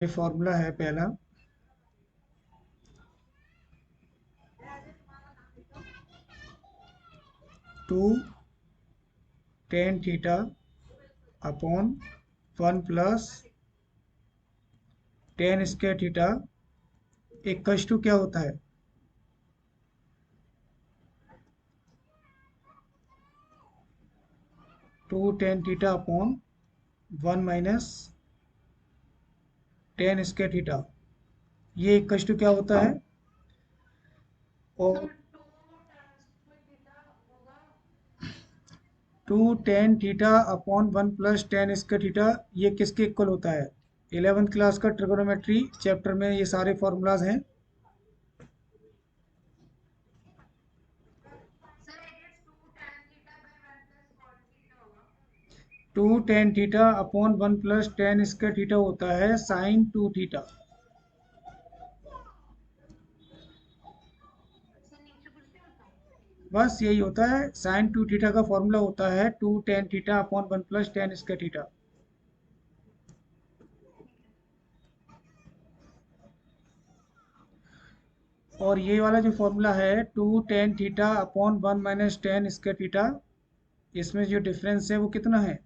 ये फॉर्मूला है पहला, 2 tan theta upon 1 + tan² theta equals to क्या होता है? 2 tan theta upon 1 - tan² theta, ये इक्वल्स टू क्या होता है? और 2 tan theta upon 1 + tan² theta ये किसके इक्वल होता है? 11th क्लास का ट्रिगोनोमेट्री चैप्टर में ये सारे फॉर्मूलाज हैं। 2 tan theta upon 1 + tan² theta होता है sin 2 थीटा। बस यही होता है, sin 2 थीटा का फॉर्मूला होता है 2 tan थीटा अपॉन 1 + tan²थीटा। और ये वाला जो फॉर्मूला है 2 tan थीटा अपॉन 1 - tan²थीटा, इसमें जो डिफरेंस है वो कितना है?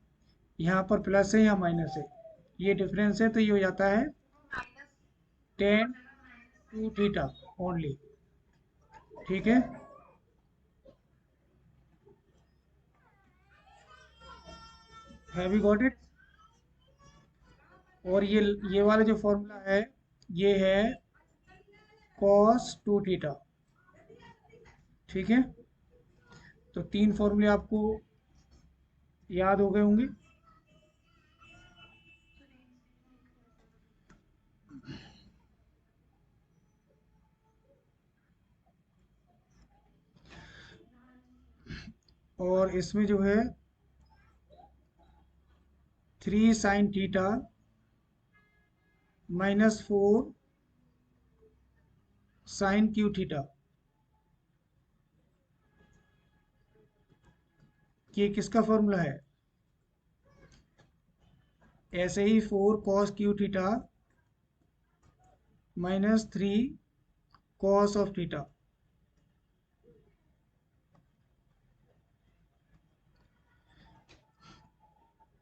यहाँ पर प्लस है या माइनस है? ये डिफरेंस है तो ये हो जाता है tan 2 थीटा ओनली। ठीक है, हैव यू गॉट इट? और ये वाला जो फॉर्मूला है ये है cos 2 थीटा। ठीक है, तो तीन फॉर्मूले आपको याद हो गए होंगे। और इसमें जो है 3 sin थीटा -4 sin³ थीटा, ये किसका फॉर्मूला है? ऐसे ही 4 cos³ थीटा -3 cos⁡थीटा।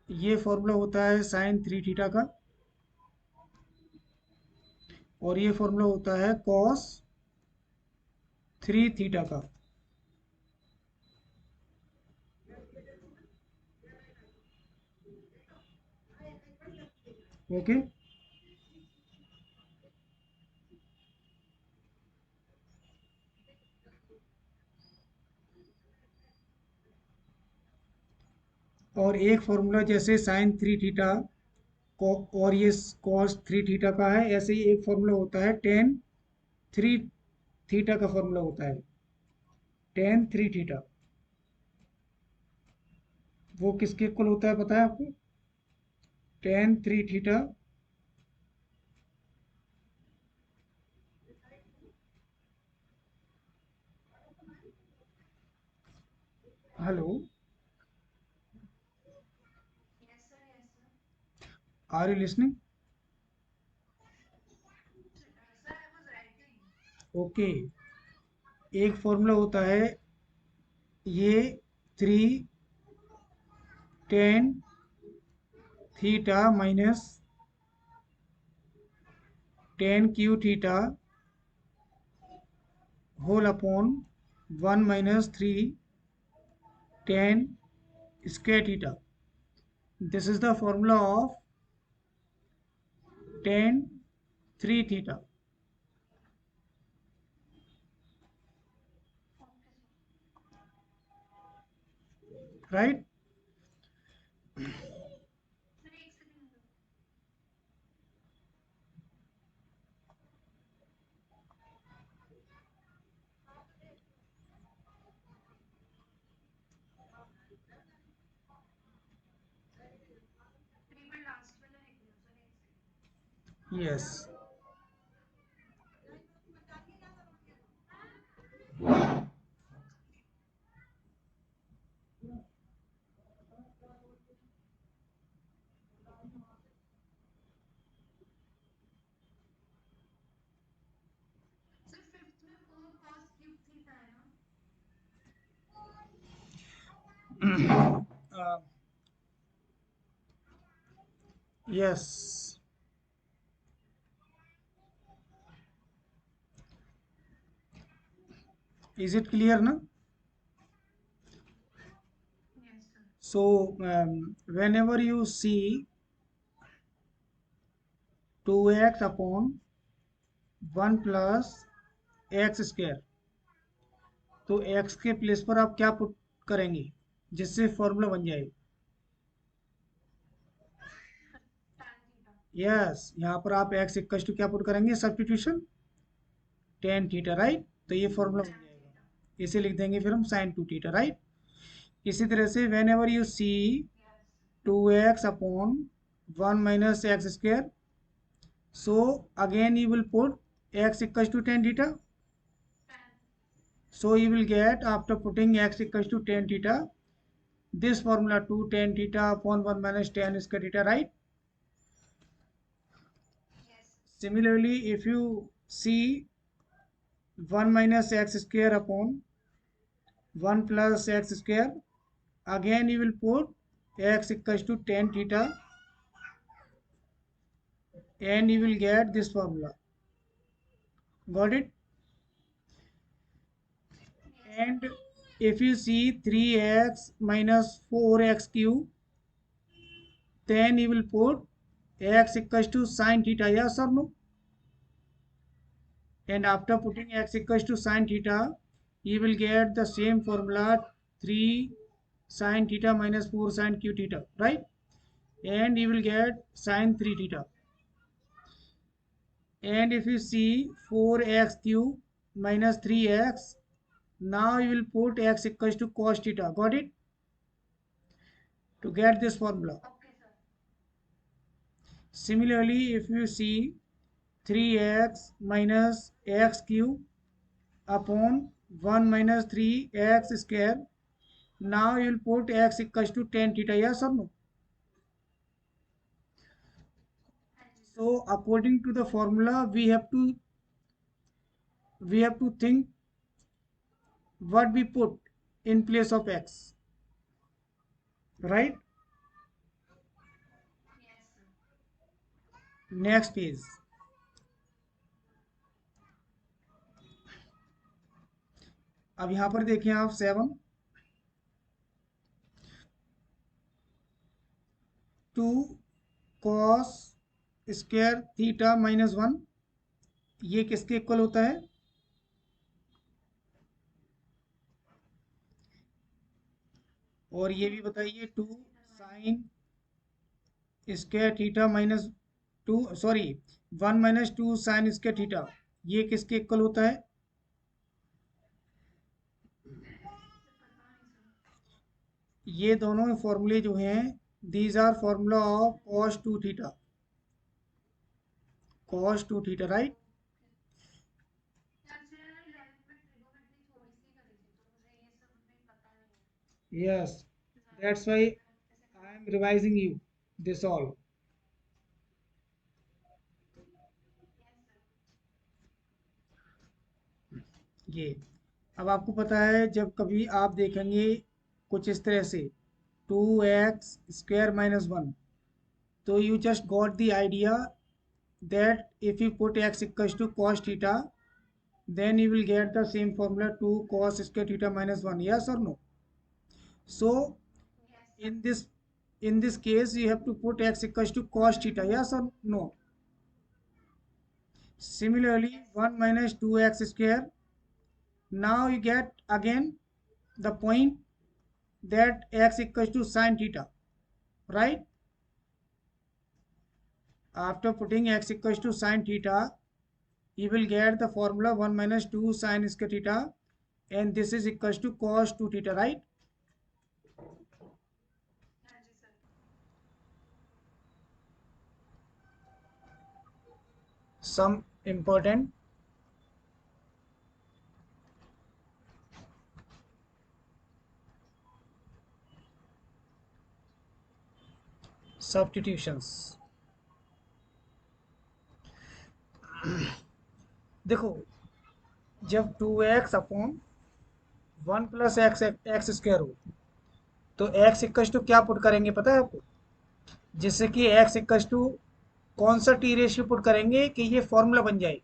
ये फॉर्मूला होता है sin 3 थीटा का, और ये फॉर्मूला होता है cos 3 थीटा का। ओके, और एक फॉर्मूला जैसे sin 3 थीटा और ये cos 3 थीटा का है, ऐसे ही एक फॉर्मूला होता है tan 3 थीटा का फॉर्मूला होता है tan 3 थीटा। वो किसके इक्वल होता है पता है आपको? tan 3 theta, hello, are you listening? Okay, एक फॉर्मूला होता है ये 3 tan theta -tan³ theta whole upon 1 - 3 tan² theta. This is the formula of tan 3 theta, right? Yes, yes, is it clear ना? So whenever you see 2x upon 1 + x², तो x के place पर आप क्या put करेंगे जिससे formula बन जाए? यस, यहाँ पर आप x इक्वल टू क्या पुट करेंगे? Substitution tan theta, right? तो ये फॉर्मूला बन जाएगा, इसे लिख देंगे फिर हम sin 2 थीटा, राइट? इसी तरह से whenever you see 2x upon 1 - x², so again you will put x equals to tan theta. So you will get, after putting x equals to tan theta, this formula 2 tan theta upon 1 minus tan square theta, right? Similarly, if you see 1 minus x square upon 1 plus x square, again you will put x equals to tan theta, and you will get this formula. Got it? And if you see 3x minus 4x cube, then you will put x equals to sin theta, yes or no? And after putting x equals to sin theta, you will get the same formula 3 sin theta minus 4 sin q theta, right? And you will get sin 3 theta. And if you see 4x cube minus 3x, now you will put x equals to cos theta. Got it? To get this formula. Similarly, if you see 3x minus x cube upon 1 minus 3x square, now you will put x equals to tan theta, yes or no? So according to the formula, we have to think what we put in place of x, right? Next is, अब यहाँ पर देखें आप 7 2 cos square theta minus 1, ये किसके equal होता है? और ये भी बताइए 2 sign square theta minus 2, sorry 1 minus 2 sign square theta, ये किसके इक्वल होता है? ये दोनों फॉर्मूले जो हैं, these are formula of cos 2 theta, right? Yes, that's why I am revising you this all. ये अब आपको पता है, जब कभी आप देखेंगे कुछ इस तरह से 2x² - 1, तो you just got the idea that if you put x equals to cos theta, then you will get the same formula 2 cos square theta minus 1, yes or no? So in this case you have to put x equals to cos theta, yes or no? Similarly 1 minus 2x square, now you get again the point that x equals to sin theta, right? After putting x equals to sin theta, you will get the formula 1 minus 2 sin square theta, and this is equals to cos 2 theta, right? Some important substitutions. देखो, जब 2x upon 1 + x square हो, तो x equal to क्या put करेंगे पता है आपको? जिससे कि एक्स इक्वल टू कौन सा टी रेशियो पुट करेंगे कि ये फॉर्मूला बन जाए?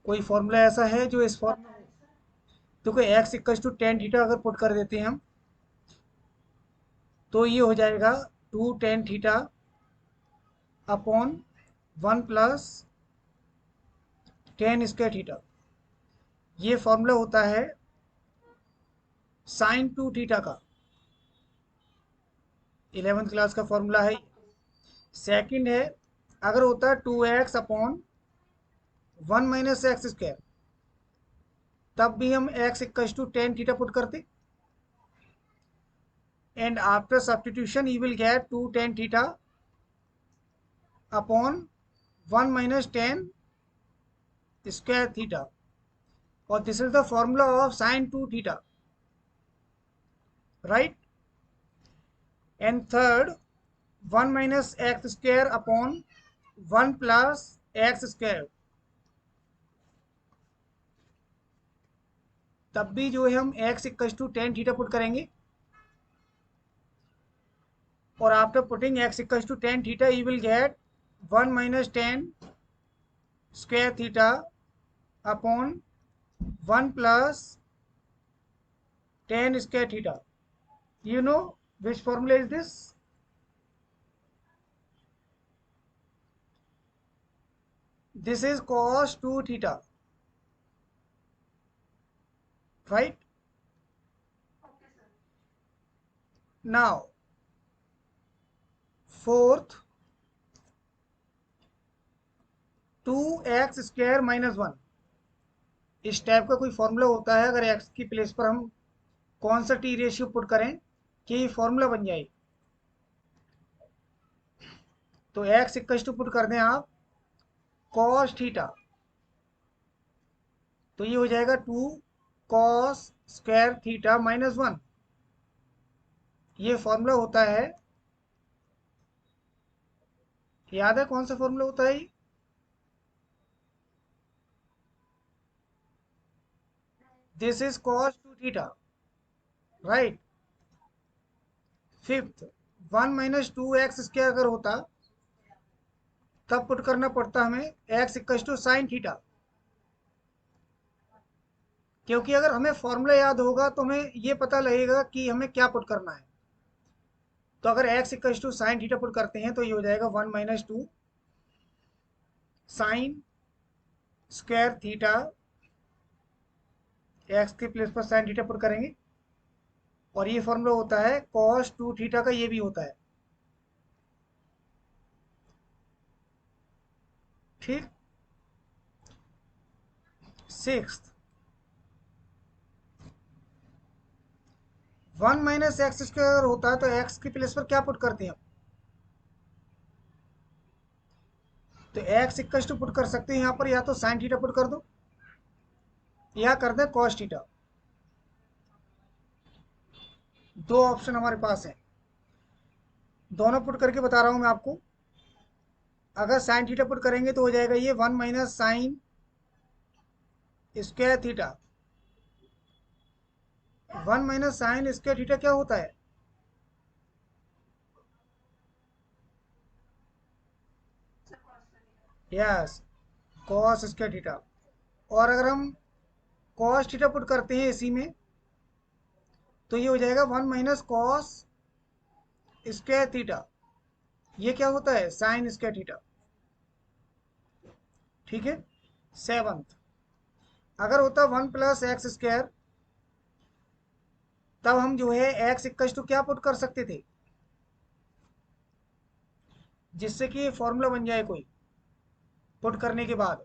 कोई फॉर्मूला ऐसा है जो इस फॉर्म में हो? तो कोई x equal to tan theta अगर पुट कर देते हैं हम, तो ये हो जाएगा two tan theta upon one plus tan square theta. ये फॉर्मूला होता है साइन टू थीटा का, 11th क्लास का फॉर्मूला है। सेकंड है, अगर होता है two x upon one minus x square, तब भी हम x equal to tan theta put करते, and after substitution you will get two tan theta upon one minus tan square theta, और this is the formula of sine two theta, right? And third, one minus x square upon one plus x square, तब भी जो है हम x equal to tan theta put करेंगे, और after putting x equal to tan theta you will get one minus tan square theta upon one plus tan square theta. You know which formula is this? This is cos 2 theta, right? Now, fourth, 2x square minus 1, इस type का कोई formula होता है, अगर x की place पर हम कौन सा टी रेशियो पुट करें कि ये फॉर्मूला बन जाए। तो x इक्वल टू पुट कर दें आप cos थीटा, तो ये हो जाएगा two cos square theta minus one. ये फॉर्मूला होता है, याद है कौन सा फॉर्मूला होता है? This is cos 2 theta, right? Fifth, one minus two x square अगर होता, तब पुट करना पड़ता हमें x equal to sine theta, क्योंकि अगर हमें फॉर्मूला याद होगा तो हमें ये पता लगेगा कि हमें क्या पुट करना है। तो अगर x equal to sine theta put करते हैं तो ये हो जाएगा one minus two sine square theta, x के प्लेस पर साइन थीटा पुट करेंगे, और ये फॉर्मूला होता है कॉस टू थीटा का, ये भी होता है, ठीक? Sixth, one minus x square होता है तो एक्स की प्लेस पर क्या पुट करते हैं? तो एक्स इक्वल टू पुट कर सकते हैं यहाँ पर, या तो साइन थीटा पुट कर दो या कर दें कॉस थीटा। दो ऑप्शन हमारे पास है, दोनों पुट करके बता रहा हूं मैं आपको। अगर साइन थीटा पुट करेंगे तो हो जाएगा ये one minus sign square theta. One minus sign square theta क्या होता है? Yes, cos square theta. और अगर हम कॉस थीटा पुट करते हैं इसी में, तो ये हो जाएगा one minus cos square theta. ये क्या होता है? साइन स्क्वायर थीटा, ठीक है? सेवंथ, अगर होता वन प्लस एक्स स्क्वायर, तब हम जो है एक्स इक्वल टू क्या पुट कर सकते थे जिससे कि ये फॉर्मूला बन जाए कोई, पुट करने के बाद?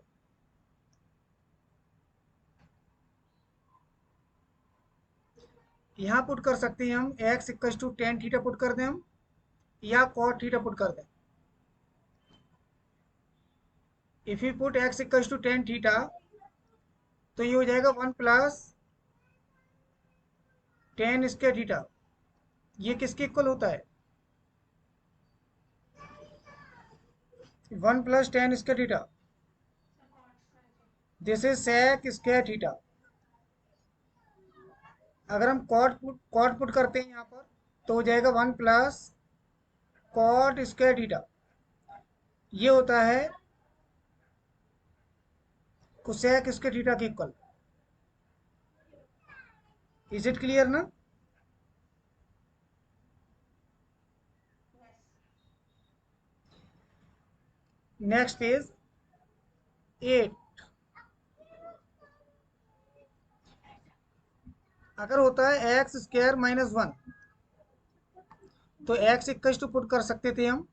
यहाँ पुट कर सकते हैं हम x equal to tan theta put कर दें हम, या कॉट थीटा पुट कर दें। If you put x equal to tan theta, तो ये हो जाएगा one plus tan square theta. ये किसके इक्वल होता है? One plus tan square theta, this is sec square theta. अगर हम कॉट पुट करते हैं यहाँ पर तो हो जाएगा 1 प्लस कॉट स्क्वायर थीटा। ये होता है कोसेक स्क्वायर थीटा के इक्वल। इज इट क्लियर ना? Next page 8। अगर होता है एक्स स्क्वायर माइनस 1 तो एक्स इक्वल टू पुट कर सकते थे हम,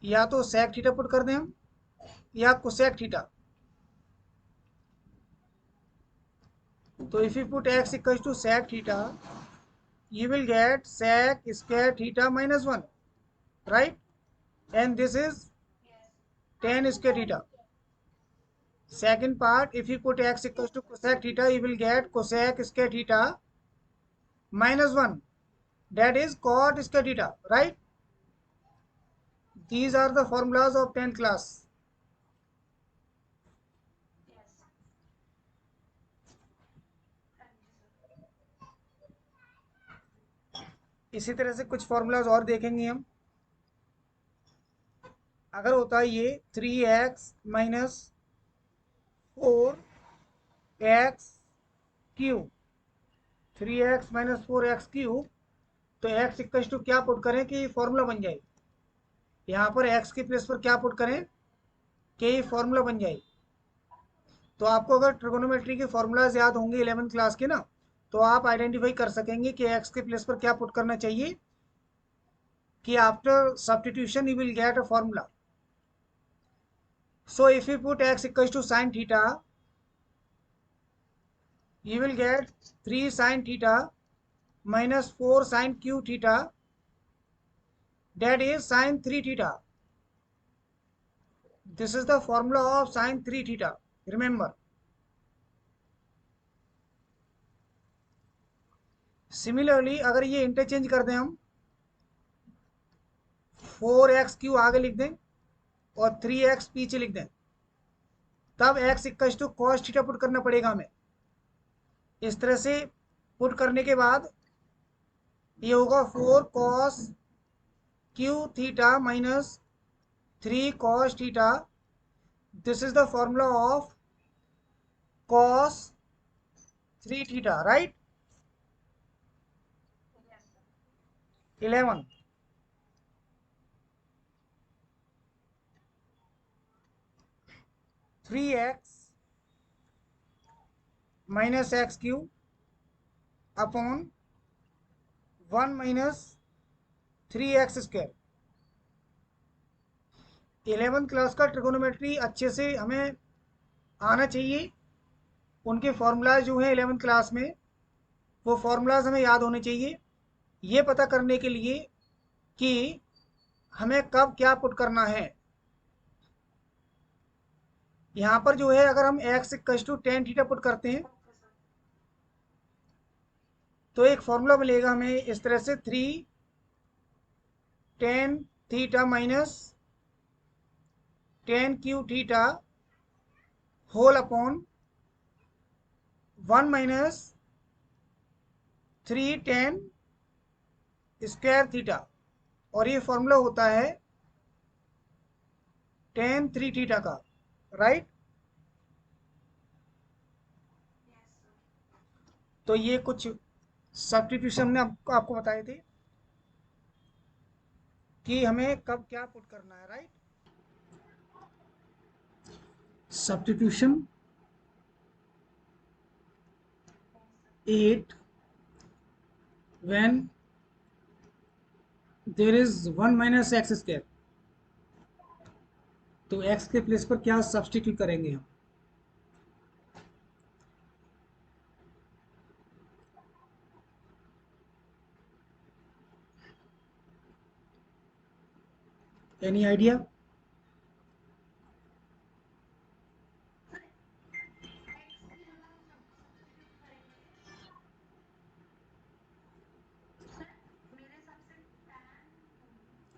या तो सेक थीटा पुट कर दें हम, या कोसेक थीटा। तो if you put x equals to sec theta, you will get sec square theta minus 1, right? And this is tan square theta. Second part, if you put x equals to cosec theta, you will get cosec square theta minus 1. That is cot square theta, right? These are the formulas of 10th class. इसी तरह से कुछ formulas और देखेंगे हम। अगर होता है ये 3x minus 4x cube, 3x minus 4x cube, तो x इक्वल टू क्या पुट करें कि फॉर्मूला बन जाए। यहाँ पर x के प्लेस पर क्या पुट करें कि फॉर्मूला बन जाए। तो आपको अगर ट्रिगोनोमेट्री के फॉर्मूलाज याद होंगे 11th क्लास के ना, तो आप आइडेंटिफाई कर सकेंगे कि x के प्लेस पर क्या पुट करना चाहिए कि after substitution you will get a formula. So if you put x equal to sine theta, you will get 3 sin theta minus 4 sin q theta, that is sin 3 theta. This is the formula of sin 3 theta, remember. Similarly अगर ये interchange कर दें हम, 4x Q आगे लिख दें और 3x पीछे लिख दें, तब x equal to cos theta put करना पड़ेगा हमें। इस तरह से पुट करने के बाद ये होगा 4 cos q theta minus 3 cos theta. This is the formula of cos 3 theta, right? 11 3x minus x cube upon 1 minus 3x square. 11th class का ट्रिगोनोमेट्री अच्छे से हमें आना चाहिए। उनके फॉर्मूलाज जो हैं 11th क्लास में, वो फॉर्मूलाज हमें याद होने चाहिए, ये पता करने के लिए कि हमें कब क्या पुट करना है। यहाँ पर जो है अगर हम x equal to tan theta put करते हैं तो एक फॉर्मूला मिलेगा हमें इस तरह से 3 tan theta minus tan cube theta whole upon 1 minus 3 tan square theta, और ये फॉर्मूला होता है टेन 3 थीटा का, राइट? तो ये कुछ सब्स्टिट्यूशन हमने आपको बताए थे कि हमें कब क्या पुट करना है, right? Substitution 8 when there is 1 minus x square। तो x के प्लेस पर क्या सब्स्टिट्यूट करेंगे हम? Any idea?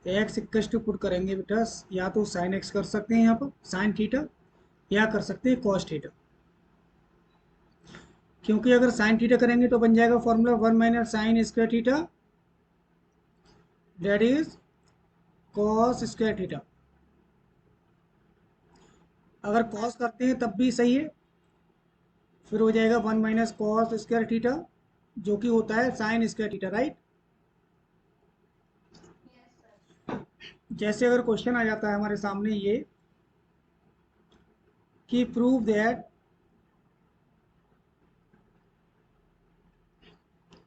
X equal to put करेंगे बेटा, या तो साइन एक्स कर सकते हैं यहाँ पर साइन थीटा, या कर सकते हैं कॉस थीटा। क्योंकि अगर साइन थीटा करेंगे तो बन जाएगा formula 1 - sin² theta, that is cos² theta. अगर cos करते हैं तब भी सही है, फिर हो जाएगा 1 - cos² थीटा, जो कि होता है sin² थीटा, राइट। जैसे अगर क्वेश्चन आ जाता है हमारे सामने ये कि प्रूव दैट,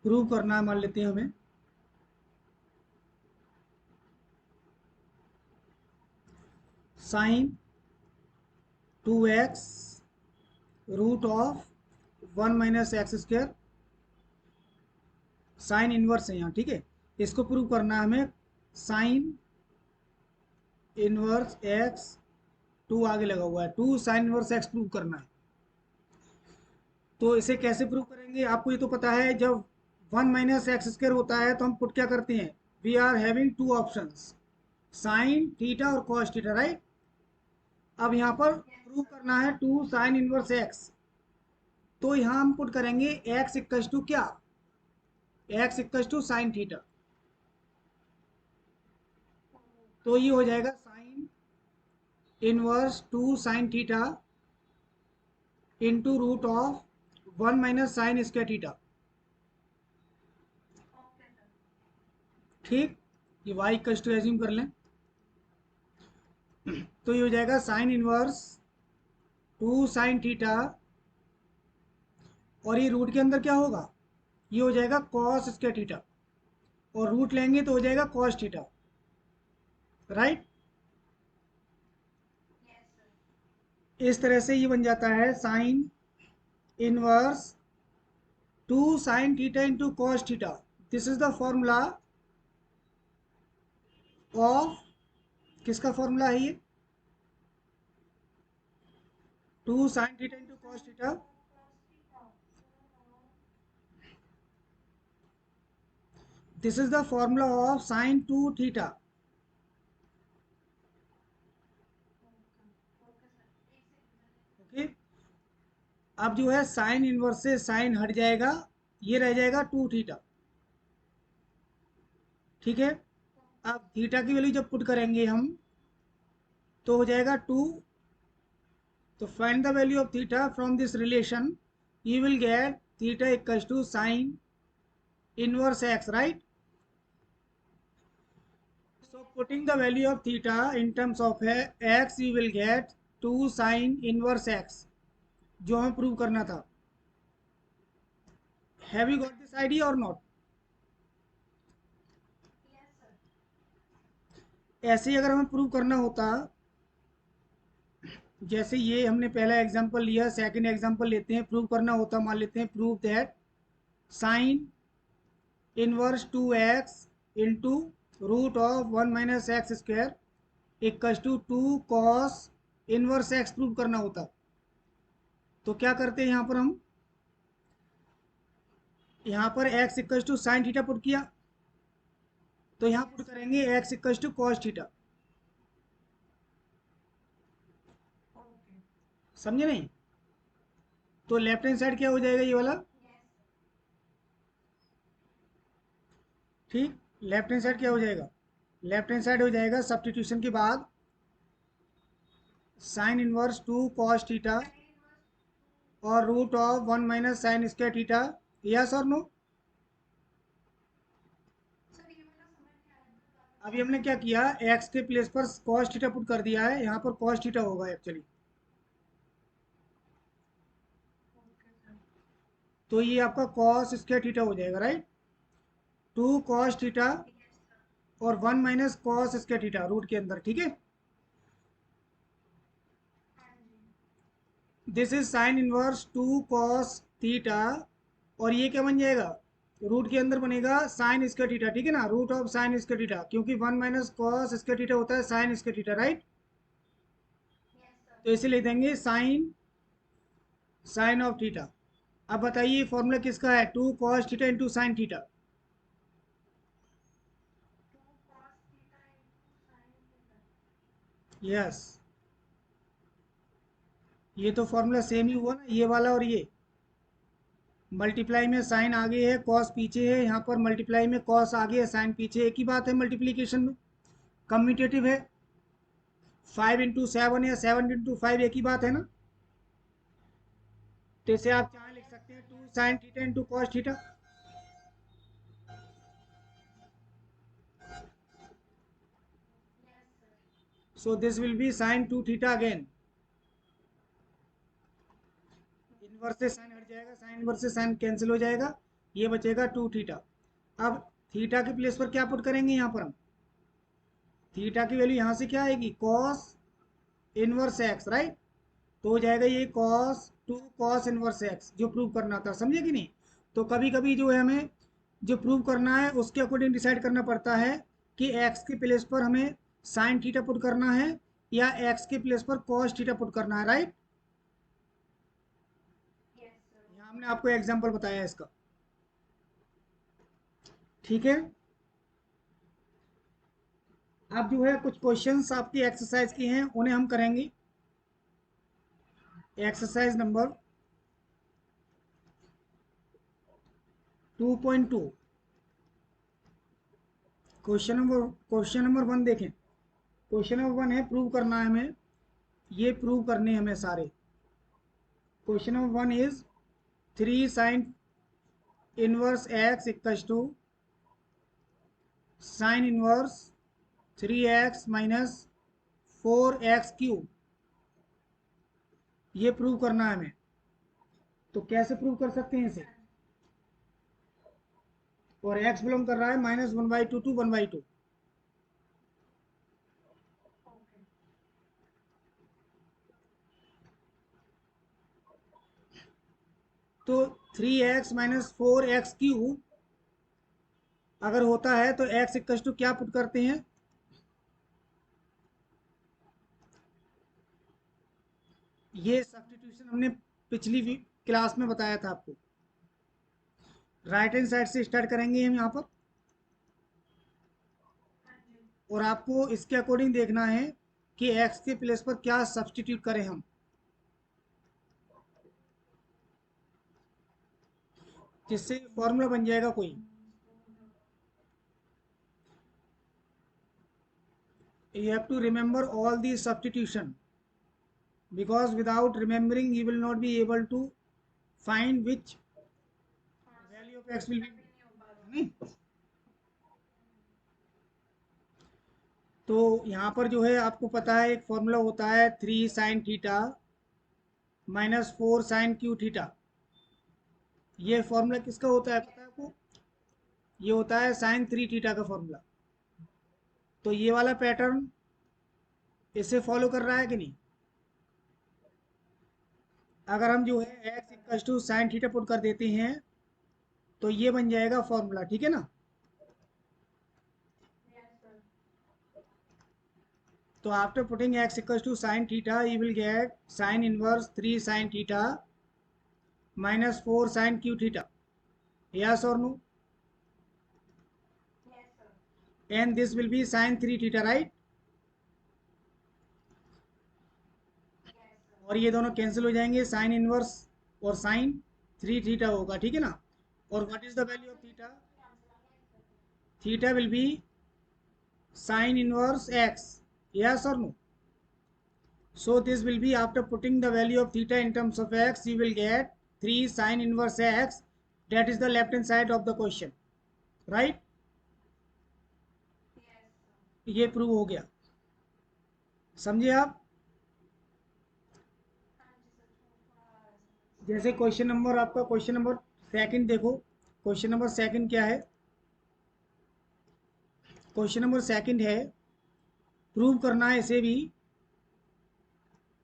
प्रूव करना है, मान लेते हैं हमें sine 2x root of 1 - x², sine inverse है यहाँ, ठीक है। इसको प्रूव करना है हमें साइन इनवर्स x, 2 आगे लगा हुआ है, 2 साइन इनवर्स x प्रूव करना है। तो इसे कैसे प्रूव करेंगे, आपको ये तो पता है, जब 1 - x² होता है तो हम पुट क्या करते हैं, we are having two options, sine theta और कॉस थीटा, राइट। अब यहाँ पर प्रूव करना है 2 साइन इनवर्स x, तो यहाँ हम पुट करेंगे x इक्वल टू क्या, x equal to sine theta. तो ये हो जाएगा sine inverse 2 sine theta into root of 1 - sin² theta, ठीक। ये y इक्वल टू एज्यूम कर लें, तो ये हो जाएगा साइन इनवर्स 2 साइन थीटा, और ये रूट के अंदर क्या होगा, ये हो जाएगा cos² थीटा, और रूट लेंगे तो हो जाएगा cos थीटा, राइट। इस तरह से ये बन जाता है sign inverse 2 sine theta into cos theta. This is the formula of, किसका फॉर्मूला है ये, 2 sine theta into cos theta, this is the formula of sign 2 theta. Okay, अब जो है साइन इनवर्स से साइन हट जाएगा, ये रह जाएगा 2 थीटा, ठीक है। अब थीटा की वैल्यू जब पुट करेंगे हम तो हो जाएगा 2, तो find the value of theta from this relation, you will get theta equal to sine inverse x, right. So putting the value of theta in terms of x, you will get 2 sin inverse x, जो हमें prove करना था। Have you got this idea or not? ऐसे ही अगर हमें prove करना होता, जैसे ये हमने पहला एग्जांपल लिया, सेकंड एग्जांपल लेते हैं, प्रूव करना होता, मान लेते हैं prove that sine inverse 2x into root of 1 - x² equal to 2 cos inverse x prove करना होता। तो क्या करते हैं यहाँ पर हम, यहाँ पर x equal to sine theta put किया, तो यहाँ पुट करेंगे x equal to cos theta, समझे नहीं। तो लेफ्ट हैंड साइड क्या हो जाएगा, ये वाला, ठीक। लेफ्ट हैंड साइड क्या हो जाएगा, लेफ्ट हैंड साइड हो जाएगा सब्सटीट्यूशन के बाद साइन इनवर्स 2 कॉस थीटा और root of 1 - sin² theta, yes और नो। अभी हमने क्या किया, x के प्लेस पर cos थीटा पुट कर दिया है, यहाँ पर cos थीटा होगा एक्चुअली। तो ये आपका cos² थीटा हो जाएगा, राइट। 2 cos थीटा और 1 - cos² थीटा रूट के अंदर, ठीक है। This is sine inverse 2 cos theta, और ये क्या बन जाएगा, रूट के अंदर बनेगा sin² थीटा, ठीक है ना, रूट ऑफ sin² थीटा, क्योंकि 1 - cos² थीटा होता है sin² थीटा, राइट। तो इसे लिख देंगे साइन ऑफ थीटा। अब बताइए फॉर्मूला किसका है, 2 cos theta into sine theta. Yes, ये तो फॉर्मूला सेम ही हुआ ना, ये वाला और ये। मल्टीप्लाई में साइन आगे है, कॉस पीछे है, यहाँ पर मल्टीप्लाई में कॉस आगे है, साइन पीछे, एक ही बात है मल्टीप्लीकेशन में, कम्यूटेटिव है। 5 इंटू 7 या 7 इंटू 5 एक ही बात है ना। तो इसे आप चाहे लिख सकते हैं 2 sin theta into cos theta. So this will be sin 2 theta again. Inverse से साइन हट जाएगा, साइन इनवर्स से साइन कैंसिल हो जाएगा, ये बचेगा 2 थीटा। अब थीटा के प्लेस पर क्या पुट करेंगे यहाँ पर हम, थीटा की वैल्यू यहाँ से क्या आएगी, कॉस इनवर्स एक्स, राइट। तो हो जाएगा ये cos इनवर्स एक्स, जो प्रूव करना था, समझे कि नहीं। तो कभी कभी जो है हमें जो प्रूव करना है उसके अकॉर्डिंग डिसाइड करना पड़ता है कि एक्स के प्लेस पर हमें साइन थीटा पुट करना है या एक्स के प्लेस पर कॉस थीटा पुट करना है, राइट। यहाँ हमने आपको एग्जाम्पल बताया इसका, ठीक है। अब जो है कुछ क्वेश्चंस आपकी एक्सरसाइज की हैं, उन्हें हम करेंगे। Exercise number 2.2। क्वेश्चन नंबर 1 देखें। क्वेश्चन नंबर 1 है, प्रूव करना है हमें, ये प्रूव करने हैं हमें सारे। Question number 1 is 3 sin 1 x = sin 1 3x minus 4x³ ये प्रूव करना है हमें। तो कैसे प्रूव कर सकते हैं इसे, और x बिलोंग कर रहा है -1/2 to 1/2। तो 3x माइनस 4x³ अगर होता है तो x = क्या पुट करते हैं, ये सब्स्टिट्यूशन हमने पिछली क्लास में बताया था आपको। राइट हैंड साइड से स्टार्ट करेंगे हम यहाँ पर, और आपको इसके अकॉर्डिंग देखना है कि x के प्लेस पर क्या सब्स्टिट्यूट करें हम, जिससे फॉर्मूला बन जाएगा कोई। You have to remember all these substitution, because without remembering you will not be able to find which value of x will be, नहीं। तो यहाँ पर जो है आपको पता है एक फॉर्मूला होता है 3 sin θ माइनस 4 sin³ ये फॉर्मूला किसका होता है पता है आपको, ये होता है sin 3 θ का फॉर्मूला। तो ये वाला पैटर्न इसे फॉलो कर रहा है कि नहीं। अगर हम जो है x = sin θ पुट कर देते हैं तो ये बन जाएगा फॉर्मूला, ठीक है ना। तो after putting x = sin θ you will get sin inverse 3 sin θ minus 4 sin³ yes or no, and this will be sin 3 θ, right। और ये दोनों कैंसिल हो जाएंगे, साइन इनवर्स और साइन 3 θ होगा, ठीक है ना। और what is the value of theta, theta will be sine inverse x, yes or no। So this will be after putting the value of theta in terms of x, you will get 3 sin inverse x. That is the left hand side of the question, right। ये prove हो गया, समझे आप। जैसे question number आपका question number second देखो, question number second क्या है, क्वेश्चन नंबर सेकंड है, प्रूव करना है इसे भी।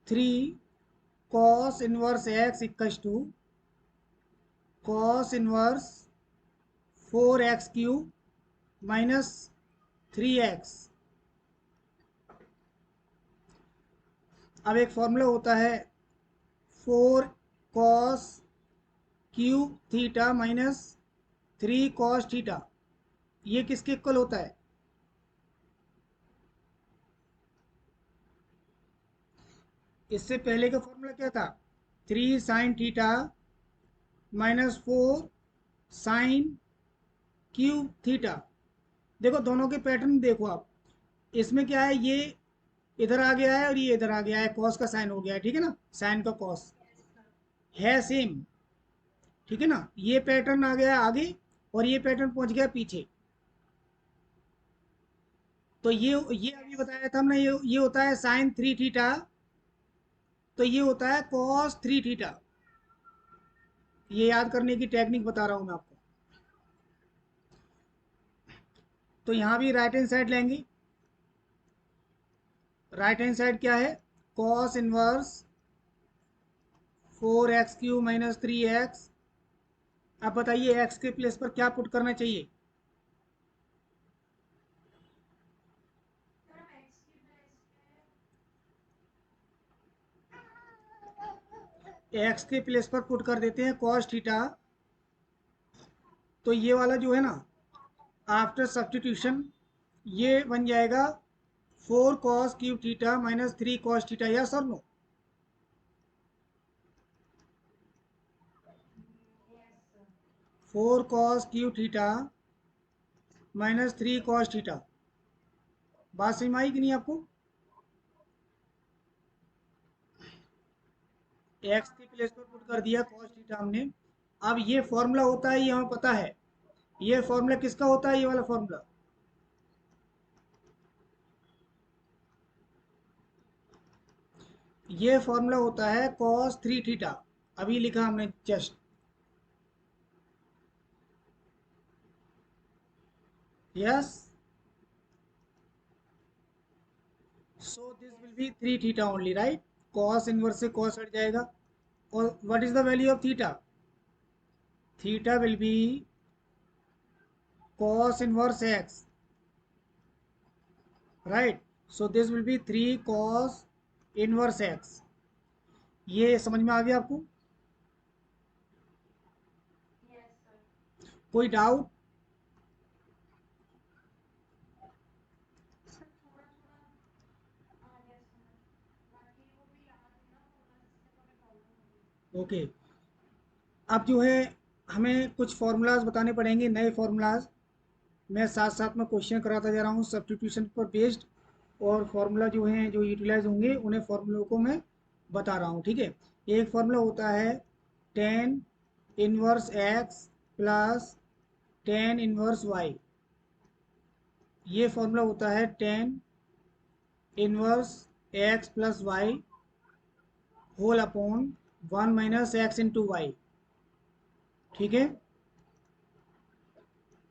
3 cos 1 x = cos 1 4x³ minus 3x। अब एक फॉर्मूला होता है 4 cos³ माइनस 3 cos θ, ये किसके इक्वल होता है, इससे पहले का फॉर्मूला क्या था, 3 sin θ -4 साइन क्यूब थीटा। देखो दोनों के पैटर्न देखो आप, इसमें क्या है, ये इधर आ गया है और ये इधर आ गया है, कॉस का साइन हो गया है, ठीक है ना, साइन का कॉस है सेम, ठीक है ना। ये पैटर्न आ गया आगे और ये पैटर्न पहुंच गया पीछे। तो ये अभी बताया था हमने, ये होता है साइन 3 थीटा, तो ये होता है कॉस 3 थीटा। ये याद करने की टेक्निक बता रहा हूं मैं आपको। तो यहाँ भी राइट हैंड साइड लेंगे। राइट हैंड साइड क्या है, कॉस इनवर्स 4x³ - 3x। अब बताइए x के प्लेस पर क्या पुट करना चाहिए। x के प्लेस पर पुट कर देते हैं cos थीटा। तो ये वाला जो है ना, आफ्टर सब्स्टिट्यूशन ये बन जाएगा 4 cos³ theta - 3 cos theta, yes और no. 4 cos³ theta - 3 cos theta. बात समझ में आई कि नहीं आपको। एक्स के प्लेस पर पुट कर दिया cos थीटा हमने। अब ये फॉर्मूला होता है, ये हमें पता है, ये फॉर्मूला किसका होता है, ये वाला फॉर्मूला, ये फॉर्मूला होता है cos 3 थीटा। अभी लिखा हमने just, yes. So this will be 3 theta only, right. cos inverse से cos हट जाएगा। और what is the value of theta, theta will be cos inverse x, right. So this will be 3 cos inverse x। ये समझ में आ गया आपको, कोई डाउट। ओके। अब जो है हमें कुछ फार्मूलाज बताने पड़ेंगे, नए फार्मूलाज। मैं साथ साथ में क्वेश्चन कराता जा रहा हूँ सब्स्टिट्यूशन पर बेस्ड, और फार्मूला जो हैं जो यूटिलाइज होंगे उन्हें फार्मूलों को मैं बता रहा हूँ, ठीक है। एक फार्मूला होता है tan inverse x plus tan inverse y. ये फार्मूला होता है tan inverse x plus y whole upon 1 - x × y, ठीक है।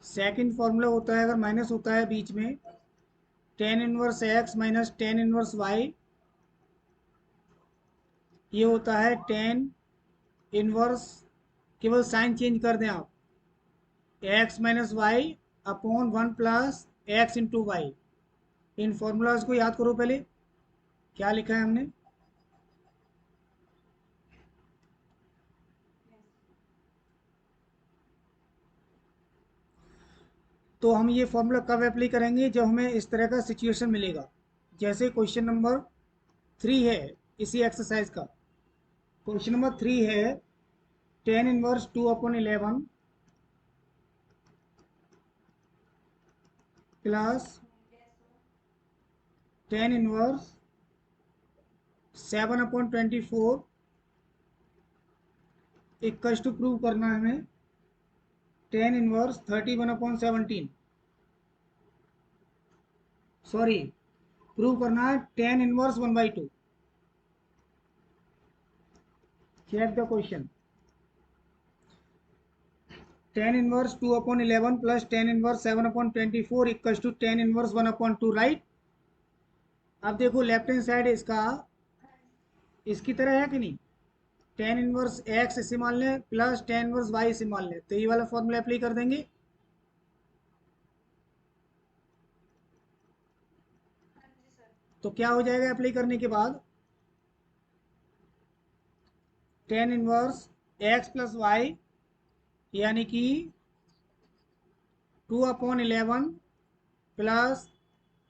सेकंड फार्मूला होता है, अगर माइनस होता है बीच में, tan inverse x minus tan inverse y. ये होता है टेन इनवर्स, केवल साइन चेंज कर दें आप, x minus y upon 1 + x × y। इन फॉर्मूलाज को याद करो पहले, क्या लिखा है हमने। तो हम ये फॉर्मूला कब अप्लाई करेंगे, जब हमें इस तरह का सिचुएशन मिलेगा, जैसे क्वेश्चन नंबर 3 है इसी एक्सरसाइज का। क्वेश्चन नंबर 3 है tan inverse 2/11 plus tan inverse 7/24 equals to prove करना है हमें टेन इनवर्स 31/17। सॉरी, प्रूव करना है tan inverse 1/2। Check the question. Tan inverse 2/11 plus tan inverse 7/24 equals to tan inverse 1/2, right. अब देखो लेफ्ट हैंड साइड इसका इसकी तरह है कि नहीं, टेन इनवर्स एक्स इसे मान लें प्लस टेन इनवर्स वाई इसे मान लें, तो ये वाला फॉर्मूला अप्लाई कर देंगे। तो क्या हो जाएगा अप्लाई करने के बाद, tan inverse x plus y यानी कि 2/11 plus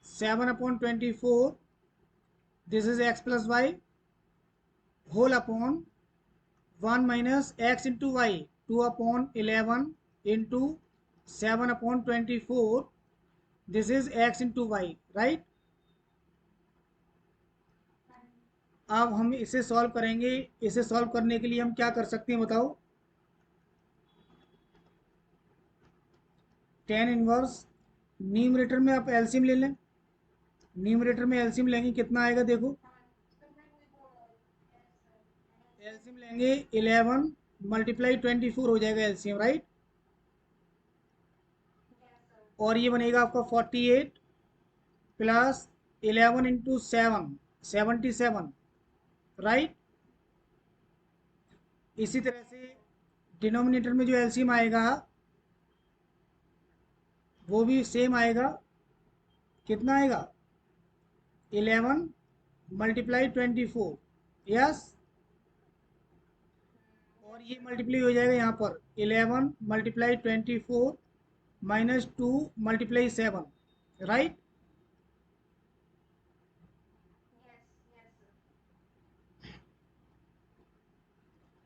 7/24, this is x plus y whole upon 1 - x × y। 2/11 into 7/24, this is x into y, right. अब हम इसे सॉल्व करेंगे। इसे सॉल्व करने के लिए हम क्या कर सकते हैं बताओ। टेन इनवर्स, न्यूमरेटर में आप एलसीएम ले लें। न्यूमरेटर में एलसीएम लेंगे कितना आएगा देखो। एलसीएम लेंगे 11 मल्टीप्लाई 24 हो जाएगा एलसीएम, राइट। और ये बनेगा आपका 48 प्लस 11 इंटू 7 77, राइट। इसी तरह से डिनोमिनेटर में जो एलसीएम आएगा वो भी सेम आएगा। कितना आएगा 11 मल्टीप्लाई 24, यस। और ये मल्टीप्लाई हो जाएगा यहाँ पर 11 मल्टीप्लाई 24 माइनस 2 मल्टीप्लाई 7, राइट।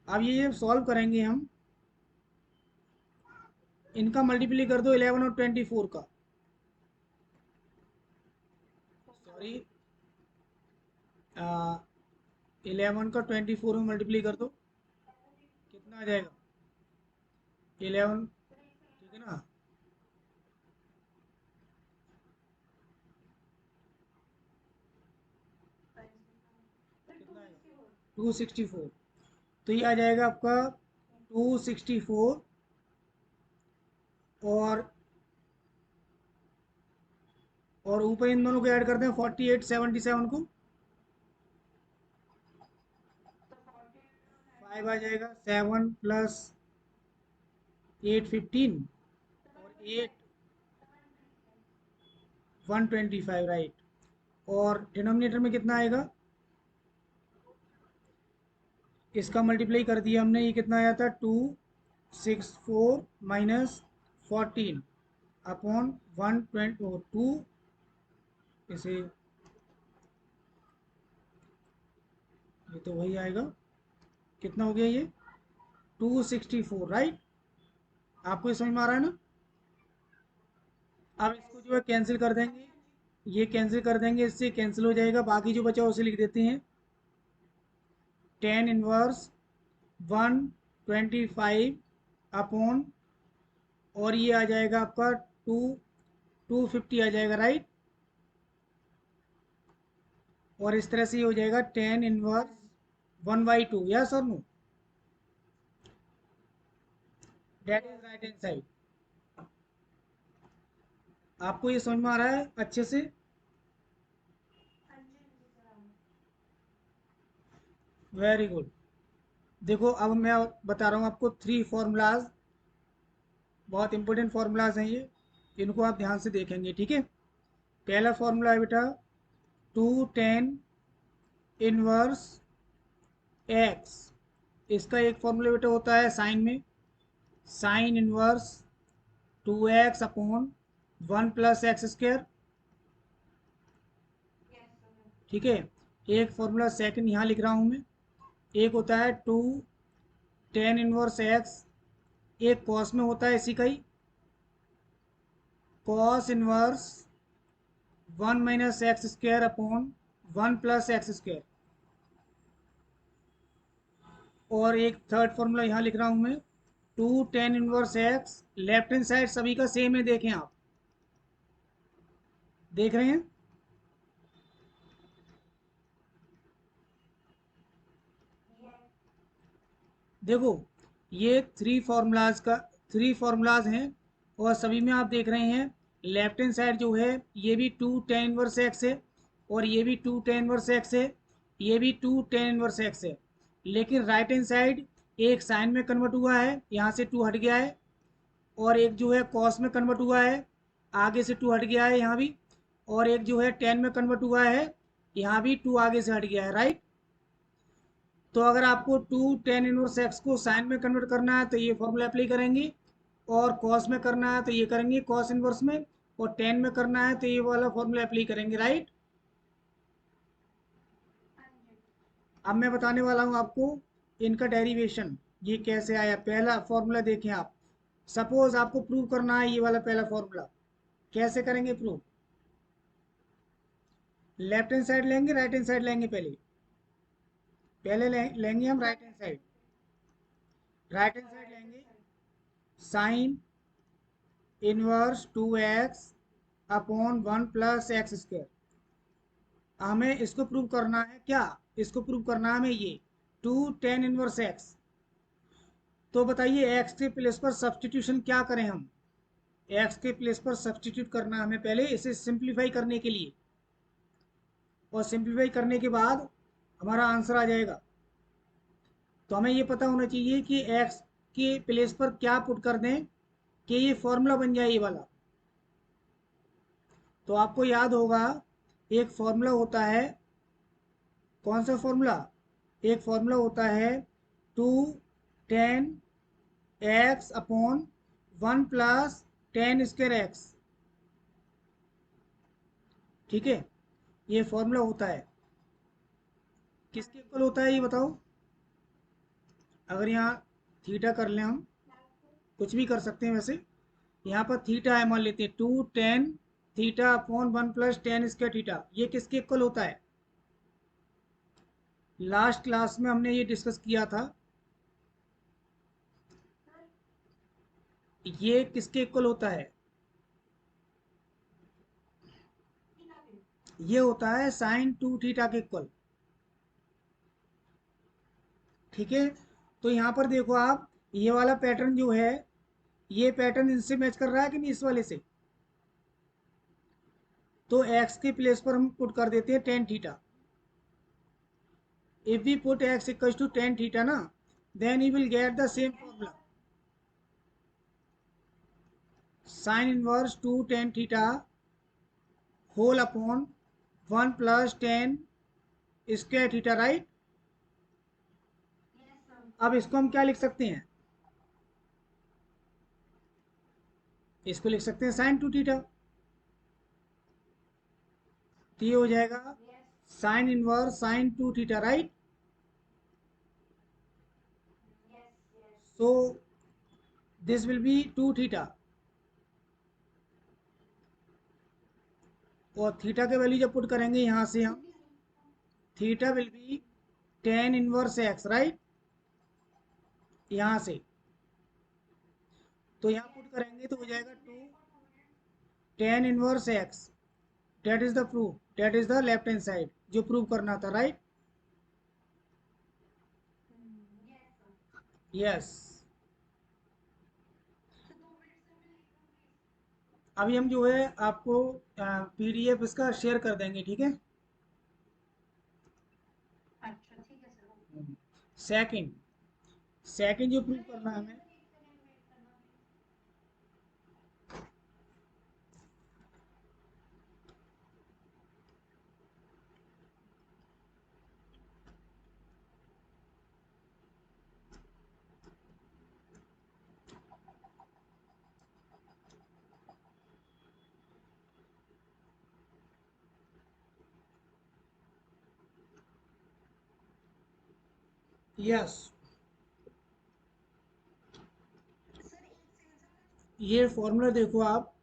अब ये सॉल्व करेंगे हम। इनका मल्टीप्लाई कर दो 11 और 24 का, सॉरी 11 का 24 में मल्टीप्लाई कर दो, कितना आ जाएगा 11, ठीक है ना। कितना आएगा 264, तो ये आ जाएगा आपका 264। और ऊपर इन दोनों को ऐड करते हैं 48 77 को, 5 आ जाएगा 7 प्लस 8 15 और 8 125, राइट। और डिनोमिनेटर में कितना आएगा, इसका मल्टीप्लाई कर दिया हमने, ये कितना आया था 264 माइनस 14 अपॉन 122, इसे ये तो वही आएगा। कितना हो गया ये 264, राइट। आपको ये समझ में आ रहा है ना। अब इसको जो है कैंसिल कर देंगे, ये कैंसिल कर देंगे, इससे कैंसिल हो जाएगा। बाकी जो बचा उसे लिख देते हैं 10 इनवर्स 125 अपॉन, और ये आ जाएगा आपका 250 आ जाएगा, राइट। और इस तरह से ये हो जाएगा 10 इनवर्स 1/2, यस और no, that is right hand side. आपको ये समझ में आ रहा है अच्छे से। Very good. देखो अब मैं बता रहा हूँ आपको थ्री फार्मूलाज, बहुत इंपॉर्टेंट फार्मूलाज हैं ये, इनको आप ध्यान से देखेंगे, ठीक है। पहला फार्मूला है बेटा 2 tan इनवर्स एक्स। इसका एक फार्मूला बेटा होता है साइन में, sign inverse 2x upon 1 + x², ठीक है। एक फार्मूला सेकंड यहाँ लिख रहा हूँ मैं, एक होता है 2 tan इनवर्स एक्स, एक कॉस में होता है इसी का ही, cos inverse 1 - x² upon 1 + x²। और एक थर्ड फार्मूला यहाँ लिख रहा हूँ मैं 2 tan inverse x, left hand side सभी का सेम है, देखें आप देख रहे हैं। देखो ये थ्री फार्मूलाज हैं, और सभी में आप देख रहे हैं लेफ्ट हैंड साइड जो है ये भी 2 tan इनवर्स एक्स है, और ये भी 2 tan इनवर्स एक्स है, ये भी 2 tan इनवर्स एक्स है। लेकिन राइट हैंड साइड एक साइन में कन्वर्ट हुआ है, यहाँ से 2 हट गया है, और एक जो है कॉस में कन्वर्ट हुआ है, आगे से 2 हट गया है यहाँ भी, और एक जो है tan में कन्वर्ट हुआ है, यहाँ भी 2 आगे से हट गया है, राइट। तो अगर आपको 2 tan इनवर्स एक्स को साइन में कन्वर्ट करना है तो ये फॉर्मूला अप्लाई करेंगे, और कॉस में करना है तो ये करेंगे कॉस इनवर्स में, और tan में करना है तो ये वाला फॉर्मूला अप्लाई करेंगे, राइट। अब मैं बताने वाला हूँ आपको इनका डेरिवेशन। ये कैसे आया? पहला फॉर्मूला देखें आप। सपोज आपको प्रूव करना है ये वाला पहला फॉर्मूला, कैसे करेंगे प्रूव? लेफ्ट हैंड साइड लेंगे, राइट हैंड साइड लेंगे? पहले लेंगे हम right hand side. Right hand side लेंगे, sine inverse 2x upon 1 + x²। हमें इसको प्रूव करना है क्या? इसको प्रूव करना है हमें ये 2 tan 1x। तो बताइए x के प्लेस पर सब्सटीट्यूशन क्या करें हम? x के प्लेस पर सब्सटीट्यूट करना हमें पहले इसे सिंप्लीफाई करने के लिए, और सिंप्लीफाई करने के बाद हमारा आंसर आ जाएगा। तो हमें ये पता होना चाहिए कि x के प्लेस पर क्या पुट कर दें कि ये फॉर्मूला बन जाए ये वाला। तो आपको याद होगा एक फॉर्मूला होता है, कौन सा फॉर्मूला? एक फॉर्मूला होता है 2 tan x अपॉन 1 + tan²x। ठीक है, ये फॉर्मूला होता है। किसके इक्वल होता है ये बताओ? अगर यहाँ थीटा कर लें हम, कुछ भी कर सकते हैं वैसे। यहाँ पर थीटा है, मान लेते हैं 2 tan थीटा अपॉन 1 + tan²थीटा। ये किसके इक्वल होता है? लास्ट क्लास में हमने ये डिस्कस किया था। ये किसके इक्वल होता है? ये होता है sin 2 थीटा के इक्वल। ठीक है, तो यहाँ पर देखो आप, ये वाला पैटर्न जो है, ये पैटर्न इनसे मैच कर रहा है कि नहीं, इस वाले से? तो x के प्लेस पर हम पुट कर देते हैं tan theta. If we put x equal to tan theta ना, then you will get the same formula, sin 1 2 tan theta whole upon 1 + tan²थीटा, राइट? अब इसको हम क्या लिख सकते हैं? इसको लिख सकते हैं sin 2 थीटा। तो ये हो जाएगा sin 1 sin 2 theta, right? So this will be 2 theta, और थीटा के वैल्यू जब पुट करेंगे यहाँ से हम, theta will be tan 1x, right? यहाँ से तो यहाँ पुट करेंगे तो हो जाएगा 2 tan 1x। That is the proof, that is the left hand side जो प्रूव करना था, राइट? यस। अभी हम जो है आपको पीडीएफ इसका शेयर कर देंगे, ठीक है? सेकंड, सेकंड जो प्रूव करना है हमें, यस, ये फॉर्मूला देखो आप,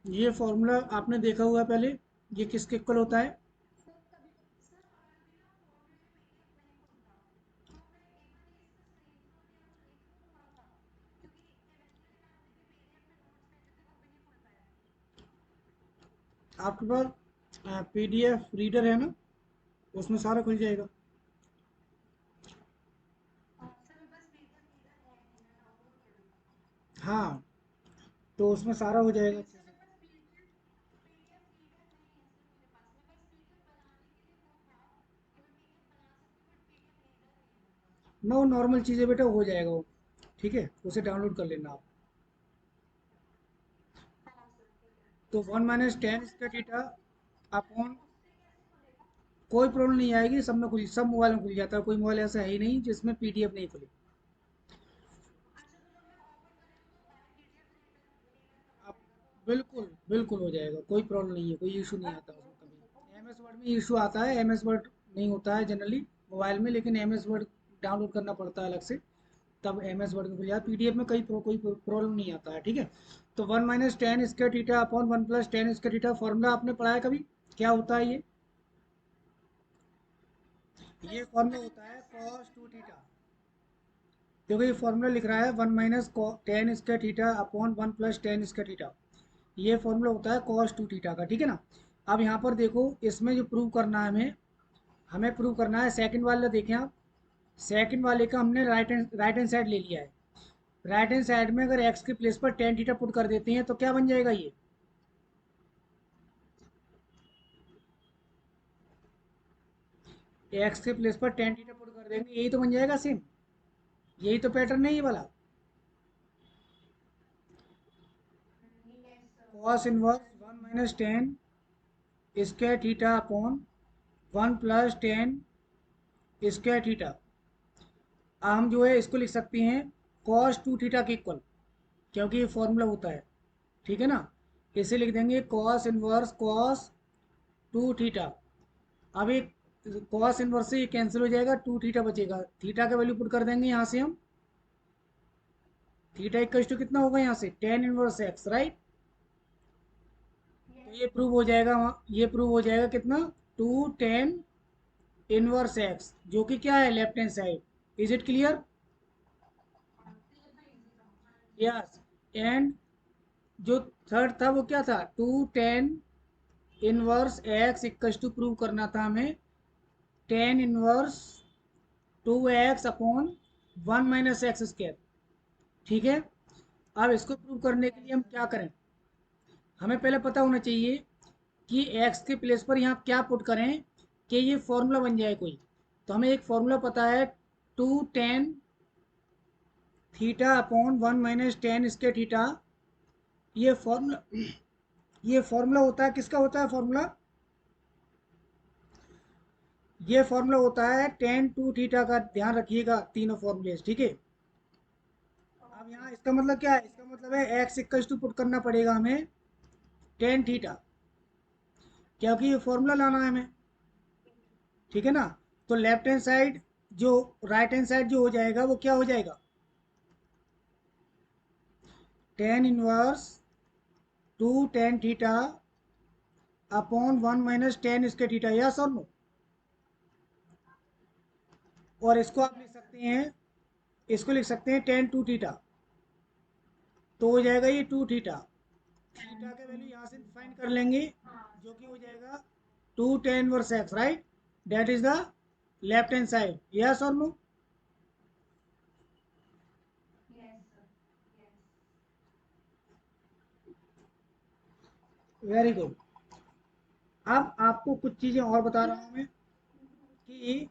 ये फॉर्मूला आपने देखा हुआ पहले, ये किसके इक्वल होता है? आपके पास पीडीएफ रीडर है ना, उसमें सारा खुल जाएगा। हाँ, तो उसमें सारा हो जाएगा अच्छे से। ना, वो नॉर्मल चीज़ें बेटा हो जाएगा वो, ठीक है, उसे डाउनलोड कर लेना आप। तो 1 - tan² अपॉन, कोई प्रॉब्लम नहीं आएगी, सब में खुल, सब मोबाइल में खुल जाता है, कोई मोबाइल ऐसा है ही नहीं जिसमें पीडीएफ नहीं खुले। आप, बिल्कुल बिल्कुल हो जाएगा, कोई प्रॉब्लम नहीं है, कोई इशू नहीं आता उसमें कभी। एम एस वर्ड में इशू आता है, एम एस वर्ड नहीं होता है जनरली मोबाइल में, लेकिन एम एस वर्ड डाउनलोड करना पड़ता है अलग से। तब MS वर्ड में खुल जाता है। PDF में कोई प्रॉब्लम नहीं आता है, ठीक है। तो 1 minus tan square theta upon 1 plus tan square theta, formula आपने पढ़ा है कभी, क्या होता है ये फॉर्मूला होता है cos 2 थीटा। देखो ये फॉर्मूला लिख रहा है 1 minus tan square theta upon 1 plus tan square theta, ये फॉर्मूला होता है cos 2 थीटा का, ठीक है ना। अब यहाँ पर देखो, इसमें जो प्रूव करना है हमें प्रूव करना है सेकंड वाला, देखें आप, सेकंड वाले का हमने राइट हैंड साइड ले लिया है। राइट हैंड साइड में अगर एक्स के प्लेस पर टेन थीटा पुट कर देते हैं तो क्या बन जाएगा, ये एक्स के प्लेस पर टेन थीटा पुट कर देंगे, यही तो बन जाएगा सेम, यही तो पैटर्न है ये वाला। Cos inverse 1 minus tan square theta upon 1 plus tan square theta, हम जो है इसको लिख सकते हैं कॉस 2 थीटा के इक्वल, क्योंकि ये फॉर्मूला होता है, ठीक है ना। इसे लिख देंगे कॉस इनवर्स कॉस 2 थीटा। अब एक कॉस इनवर्स से ये कैंसिल हो जाएगा, 2 थीटा बचेगा, थीटा का वैल्यू पुट कर देंगे यहाँ से हम, थीटा इक्वल टू कितना होगा यहाँ से टेन इनवर्स एक्स, राइट। तो ये प्रूव हो जाएगा, ये प्रूव हो जाएगा कितना, 2 टेन इनवर्स एक्स, जो कि क्या है left hand side. Is it clear? Yes. And जो थर्ड था वो क्या था, 2 tan inverse x equal to prove करना था हमें tan inverse 2x upon 1 minus x square, ठीक है। अब इसको प्रूव करने के लिए हम क्या करें, हमें पहले पता होना चाहिए कि x के प्लेस पर यहाँ क्या पुट करें कि ये फॉर्मूला बन जाए कोई। तो हमें एक फॉर्मूला पता है, 2 ten theta upon 1 minus tan square theta, ये फॉर्मूला, ये फॉर्मूला होता है, किसका होता है फॉर्मूला, ये फॉर्मूला होता है टेन टू थीटा का, ध्यान रखिएगा तीनों फॉर्मूले, ठीक है। अब यहाँ इसका मतलब क्या है, इसका मतलब है एक्स इक्वल टू पुट करना पड़ेगा हमें टेन थीटा, क्योंकि ये फॉर्मूला लाना है हमें, ठीक है ना। तो लेफ्ट हैंड साइड जो, राइट हैंड साइड जो हो जाएगा वो क्या हो जाएगा, tan inverse 2 ten theta upon 1 minus ten इसके थीटा, यस और नो। और इसको आप लिख सकते हैं, इसको लिख सकते हैं टेन टू थीटा, तो हो जाएगा ये 2 थीटा, थीटा का वैल्यू यहाँ से फाइंड कर लेंगे, जो कि हो जाएगा 2 tan inverse x, right. That is the left hand side, yes और नो। Very good. अब आपको कुछ चीज़ें और बता रहा हूँ मैं कि,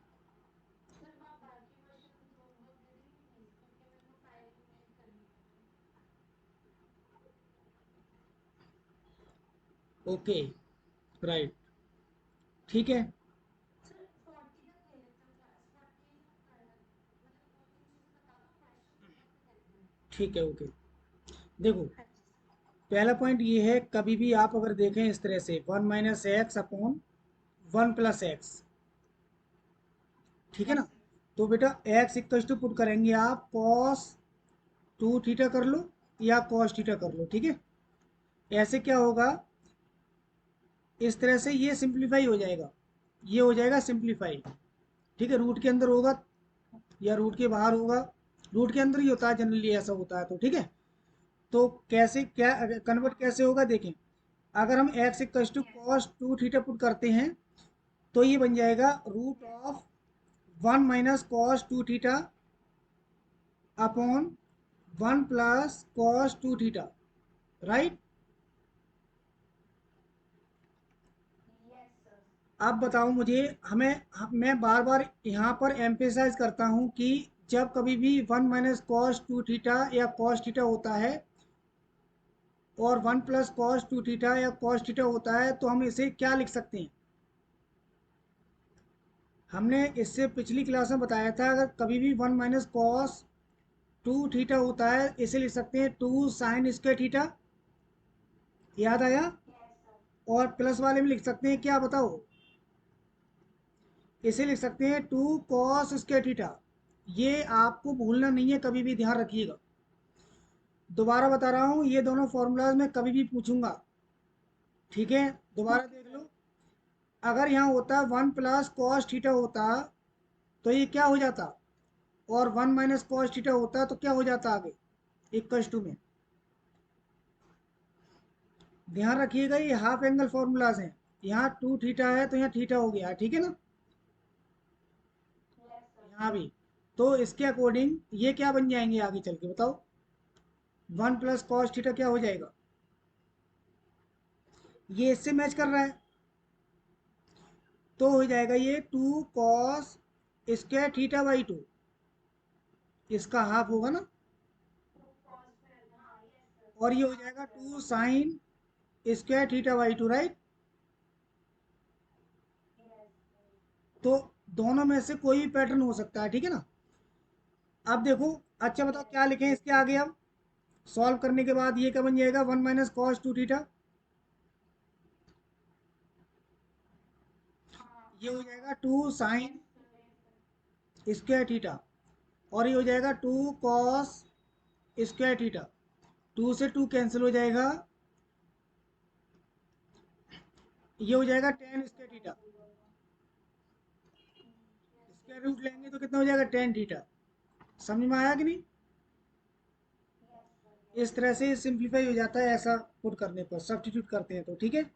ओके, राइट, ठीक है, ठीक है, ओके। देखो, पहला पॉइंट ये है, कभी भी आप अगर देखें इस तरह से 1 minus x upon 1 plus x, ठीक है ना। तो बेटा एक्स इक्वल टू पुट करेंगे आप कॉस 2 थीटा कर लो या कॉस थीटा कर लो, ठीक है। ऐसे क्या होगा, इस तरह से ये सिंप्लीफाई हो जाएगा, ये हो जाएगा सिंप्लीफाई, ठीक है। रूट के अंदर होगा या रूट के बाहर होगा, रूट के अंदर ही होता है जनरली, ऐसा होता है, तो ठीक है। तो कैसे क्या कन्वर्ट कैसे होगा देखें, अगर हम x equal to cos 2 theta put करते हैं तो ये बन जाएगा root of 1 minus cos 2 theta upon 1 plus cos 2 theta, right. आप बताओ मुझे, मैं बार बार यहाँ पर एम्फेसाइज करता हूँ कि जब कभी भी 1 माइनस कॉस 2 थीटा या कॉस थीटा होता है और 1 प्लस कॉस 2 थीटा या कॉस थीटा होता है तो हम इसे क्या लिख सकते हैं, हमने इससे पिछली क्लास में बताया था, अगर कभी भी 1 माइनस कॉस 2 थीटा होता है इसे लिख सकते हैं 2 साइन स्क्वायर थीटा, याद आया। और प्लस वाले में लिख सकते हैं क्या बताओ, इसे लिख सकते हैं 2 कॉस स्क्वायर थीटा, ये आपको भूलना नहीं है, कभी भी ध्यान रखिएगा। दोबारा बता रहा हूँ, ये दोनों फॉर्मूलाज मैं कभी भी पूछूंगा, ठीक है? दोबारा देख लो। अगर यहाँ होता 1 + cos थीटा होता तो ये क्या हो जाता, और 1 - cos थीटा होता तो क्या हो जाता आगे, इक्वल्स टू में। ध्यान रखिएगा, ये हाफ एंगल फॉर्मूलाज हैं। यहाँ 2 थीटा है तो यहाँ थीटा हो गया, ठीक है ना? यहाँ भी। तो इसके अकॉर्डिंग ये क्या बन जाएंगे आगे चल के, बताओ? 1 + cos थीटा क्या हो जाएगा? ये इससे मैच कर रहा है, तो हो जाएगा ये 2 cos² थीटा/2। इसका हाफ होगा ना, और ये हो जाएगा 2 sin² थीटा/2, राइट? तो दोनों में से कोई भी पैटर्न हो सकता है, ठीक है ना? अब देखो, अच्छा बताओ क्या लिखें इसके आगे अब, सॉल्व करने के बाद ये क्या बन जाएगा, 1 - cos2 थीटा। ये हो जाएगा 2 sin² थीटा, और ये हो जाएगा 2 cos² थीटा। 2 से 2 कैंसिल हो जाएगा, ये हो जाएगा tan²थीटा। स्क्वायर रूट लेंगे तो कितना हो जाएगा, tan थीटा। समझ में आया कि नहीं? इस तरह से सिंप्लीफाई हो जाता है, ऐसा पुट करने पर, सब्स्टिट्यूट करते हैं तो, ठीक है?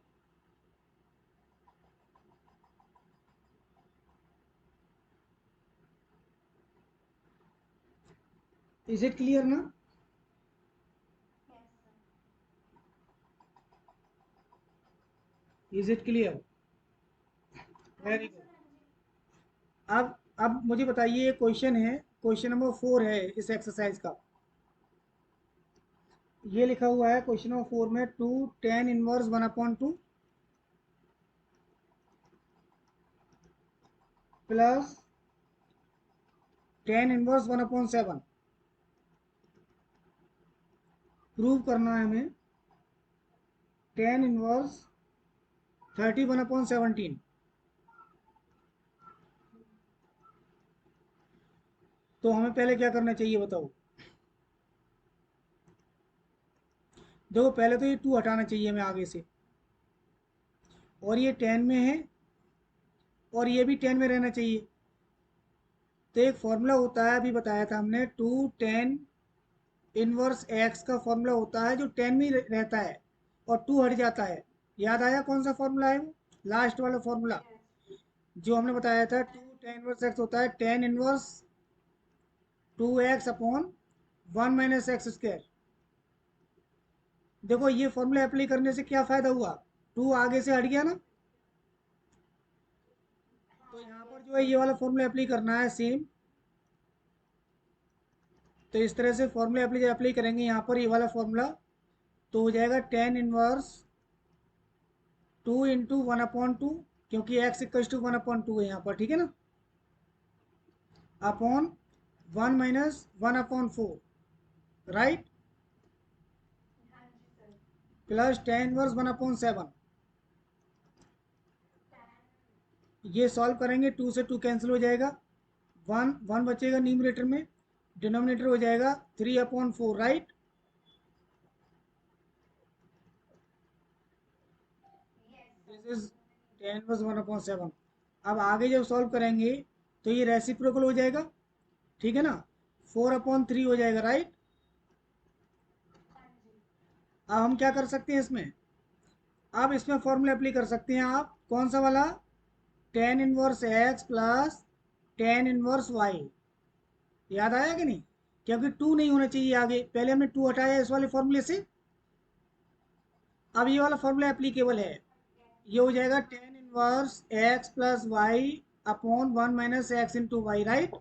इज इट क्लियर ना? Is it clear? Very good. अब मुझे बताइए, क्वेश्चन है, क्वेश्चन नंबर 4 है इस एक्सरसाइज का। ये लिखा हुआ है क्वेश्चन नंबर 4 में, 2 tan−1/2 प्लस tan−1/7 प्रूव करना है हमें। tan−1 30/17। तो हमें पहले क्या करना चाहिए बताओ? देखो, पहले तो ये 2 हटाना चाहिए हमें आगे से, और ये 10 में है, और ये भी 10 में रहना चाहिए। तो एक फॉर्मूला होता है, अभी बताया था हमने, 2 tan−1x का फॉर्मूला होता है जो 10 में रहता है और 2 हट जाता है। याद आया कौन सा फॉर्मूला है वो? लास्ट वाला फॉर्मूला जो हमने बताया था, 2 tan−1x होता है tan−1 2x/1 - x²। देखो, ये फॉर्मूला अप्लाई करने से क्या फ़ायदा हुआ, 2 आगे से हट गया ना। तो यहाँ पर जो है ये वाला फॉर्मूला अप्लाई करना है सेम। तो इस तरह से फॉर्मूला अप्लाई करेंगे यहाँ पर, ये वाला फॉर्मूला। तो हो जाएगा tan−2 × 1/2, क्योंकि x = 1/2 है यहाँ पर, ठीक है ना? Upon 1 - 1/4, right? Plus tan−1 1/7। ये सॉल्व करेंगे, 2 से 2 कैंसिल हो जाएगा, 1 1 बचेगा न्यूमरेटर में, डिनोमिनेटर हो जाएगा 3/4, राइट? This is tan−1 1/7। अब आगे जब सॉल्व करेंगे तो ये रेसिप्रोकल हो जाएगा, ठीक है ना? 4/3 हो जाएगा, राइट? अब हम क्या कर सकते हैं इसमें, अब इसमें फॉर्मूला अप्लाई कर सकते हैं आप, कौन सा वाला, tan−1x प्लस tan−1y। याद आया कि नहीं? क्योंकि 2 नहीं होना चाहिए आगे, पहले हमने 2 हटाया इस वाले फॉर्मूले से। अब ये वाला फॉर्मूला एप्लीकेबल है। ये हो जाएगा tan−1x plus Y upon 1 - x/y, right?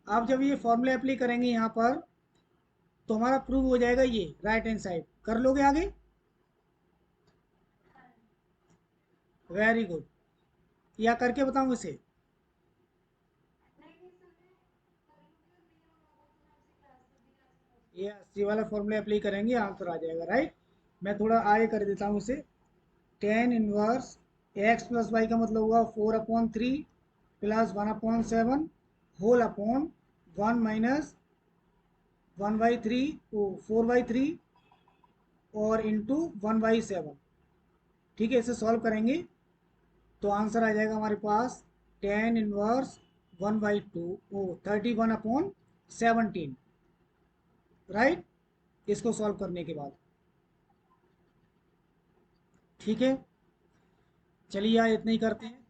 अब जब ये फॉर्मूला अप्लाई करेंगे यहाँ पर, तो हमारा प्रूव हो जाएगा, ये राइट हैंड साइड कर लोगे आगे। Very good. या करके बताऊँ इसे? ये वाला फॉर्मूला अप्लाई करेंगे, आंसर आ जाएगा, राइट? मैं थोड़ा आगे कर देता हूँ इसे। tan−1 x प्लस वाई का मतलब हुआ 4/3 प्लस 1/7 होल अपॉन 1 माइनस 1/3 4/3 और इंटू 1/7। ठीक है, इसे सॉल्व करेंगे तो आंसर आ जाएगा हमारे पास टेन इनवर्स 1/2 31/17। राइट, इसको सॉल्व करने के बाद। ठीक है, चलिए यार इतना ही करते हैं।